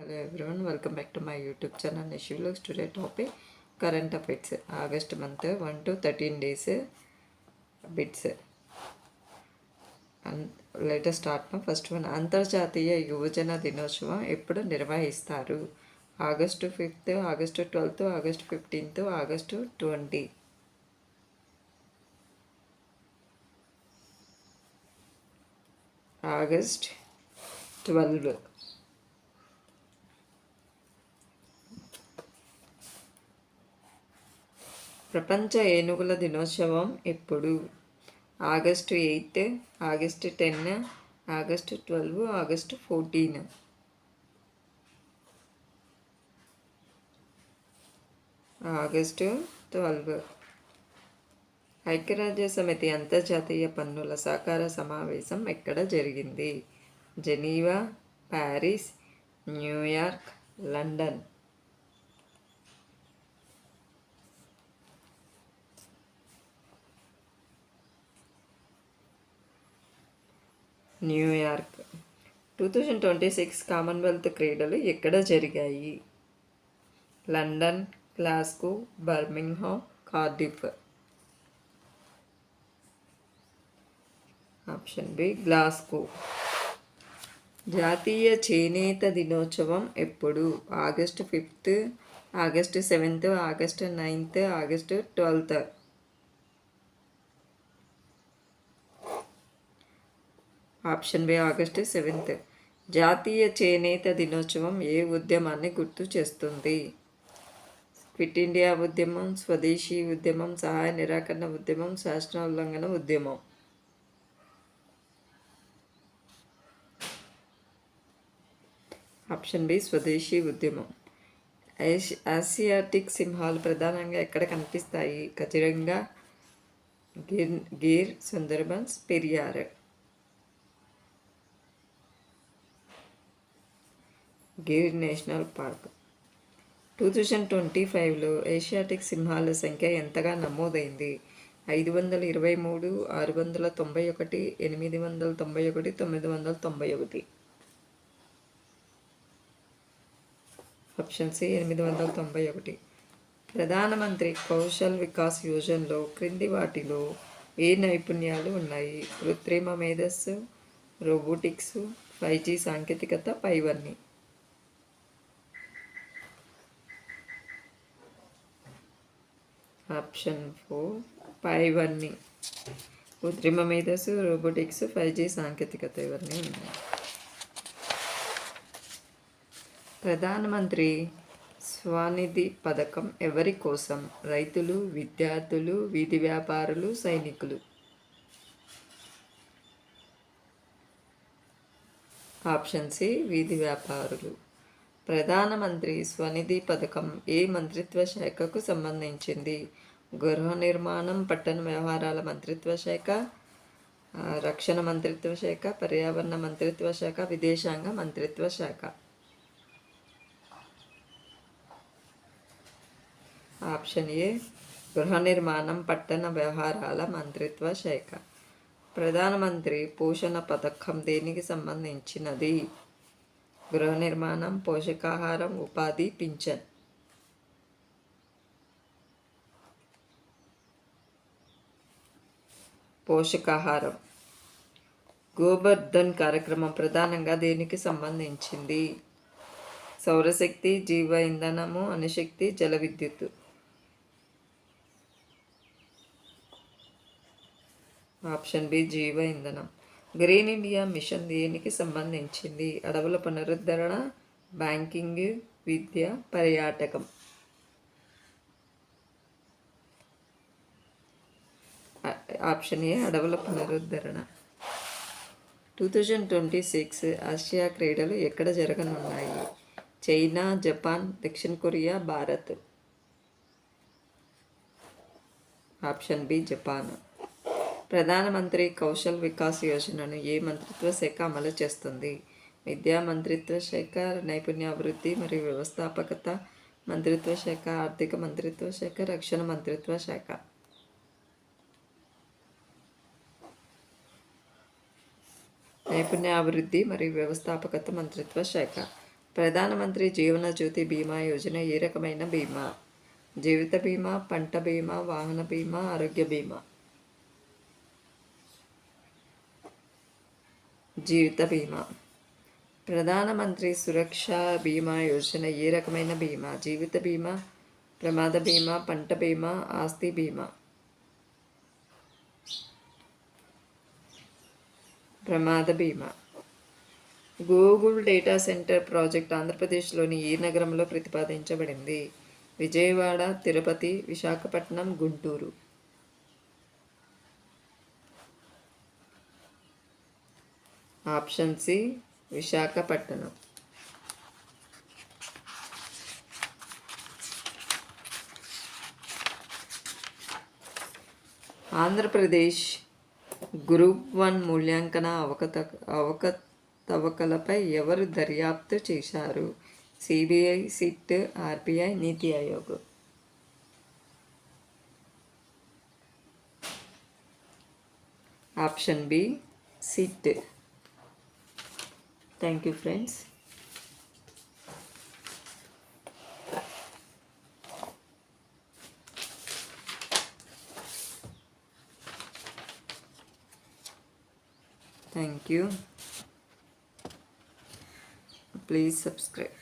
Hello everyone, welcome back to my YouTube channel Nishi Vlogs. Today topic current affairs. August month 1 to 13 days bits. And let us start now. First one, అంతర్జాతీయ యువజన దినోత్సవం ఎప్పుడు నిర్వహిస్తారు? August 5th, August 12th, August 15th, August 20. August 12. ప్రపంచ ఏనుగుల దినోత్సవం ఎప్పుడు? August 8, August 10, August 12, August 14. August 12. ఐక్యరాజ్య సమితి అంతర్జాతీయ పన్నుల సహకార సమావేశం ఎక్కడ జరిగింది? Geneva, Paris, New York, London. New York. 2026 Commonwealth క్రీడలు ఎక్కడ జరిగాయి? London, Glasgow, Birmingham, Cardiff. Option B Glasgow. జాతీయ చేనేత దినోత్సవం ఎప్పుడు? August 5th, August 7th, August 9th, August 12th. Option B August 7th. జాతీయ చేనేత దినోత్సవం ఏ ఉద్యమాన్ని గుర్తు చేస్తుంది? క్విట్ ఇండియా ఉద్యమం, స్వదేశీ ఉద్యమం, సహాయ నిరాకరణ ఉద్యమం, శాసన ఉల్లంఘన ఉద్యమం. ఆప్షన్ బి స్వదేశీ ఉద్యమం. ఆసియాటిక్ సింహాలు ప్రధానంగా ఎక్కడ కనిపిస్తాయి? కజిరంగా, గిర్, సుందర్బన్స్, పెరియార్. Gir national park. 2025లో ఏషియాటిక్ సింహాల సంఖ్య ఎంతగా నమోదైంది? 523, 691, 891, 991. Option C 891. ప్రధానమంత్రి కౌశల్ వికాస్ యోజనలో క్రింది వాటిలో ఏ నైపుణ్యాలు ఉన్నాయి? కృత్రిమ మేధస్సు, రోబోటిక్స్, 5G సాంకేతికత, పైవన్నీ. ఆప్షన్ 4 పైవన్నీ. కృత్రిమ మేధస్సు, రోబోటిక్స్, 5G సాంకేతికత ఇవన్నీ ఉన్నాయి. ప్రధానమంత్రి స్వనిధి పథకం ఎవరి కోసం? రైతులు, విద్యార్థులు, వీధి వ్యాపారులు, సైనికులు. ఆప్షన్ సి వీధి వ్యాపారులు. ప్రధానమంత్రి స్వనిధి పథకం ఏ మంత్రిత్వ శాఖకు సంబంధించింది? గృహ నిర్మాణం, పట్టణ వ్యవహారాల మంత్రిత్వ శాఖ, రక్షణ మంత్రిత్వ శాఖ, పర్యావరణ మంత్రిత్వ శాఖ, విదేశాంగ మంత్రిత్వ శాఖ. ఆప్షన్ ఏ గృహ నిర్మాణం, పట్టణ వ్యవహారాల మంత్రిత్వ శాఖ. ప్రధానమంత్రి పోషణ పథకం దేనికి సంబంధించినది? గృహ నిర్మాణం, పోషకాహారం, ఉపాధి, పింఛన్. పోషకాహారం. గోబర్ధన్ కార్యక్రమం ప్రధానంగా దేనికి సంబంధించింది? సౌరశక్తి, జీవ ఇంధనము, అణుశక్తి, జల విద్యుత్. ఆప్షన్ బి జీవ ఇంధనం. గ్రీన్ ఇండియా మిషన్ దేనికి సంబంధించింది? అడవుల పునరుద్ధరణ, బ్యాంకింగ్, విద్య, పర్యాటకం. ఆప్షన్ ఏ అడవుల పునరుద్ధరణ. 2026 ఆసియా క్రీడలు ఎక్కడ జరగనున్నాయి? చైనా, జపాన్, దక్షిణ Korea, Bharat. Option B Japan. Pradhan Mantri Kaushal Vikas యోజనను ఏ మంత్రిత్వ శాఖ అమలు చేస్తుంది? విద్యా మంత్రిత్వ శాఖ, నైపుణ్యాభివృద్ధి మరియు వ్యవస్థాపకత మంత్రిత్వ శాఖ, ఆర్థిక మంత్రిత్వ శాఖ, రక్షణ మంత్రిత్వ శాఖ. నైపుణ్యాభివృద్ధి మరియు వ్యవస్థాపకత మంత్రిత్వ శాఖ. ప్రధానమంత్రి జీవన జ్యోతి బీమా యోజన ఏ రకమైన బీమా? జీవిత బీమా, పంట బీమా, వాహన బీమా, ఆరోగ్య బీమా. జీవిత బీమా. ప్రధానమంత్రి సురక్ష బీమా యోజన ఏ రకమైన బీమా? జీవిత బీమా, ప్రమాద బీమా, పంట బీమా, ఆస్తి బీమా. ప్రమాద బీమా. గూగుల్ డేటా సెంటర్ ప్రాజెక్ట్ ఆంధ్రప్రదేశ్లోని ఏ నగరంలో ప్రతిపాదించబడింది? Vijayawada, Tirupati, Visakhapatnam, Guntur. Option C Visakhapatnam. Andhra Pradesh group 1 మూల్యాంకన అవకతవకలపై ఎవరు దర్యాప్తు చేశారు? CBI, SIT, RBI, NITI Aayog. Option B SIT. Thank you friends. Thank you. Please subscribe.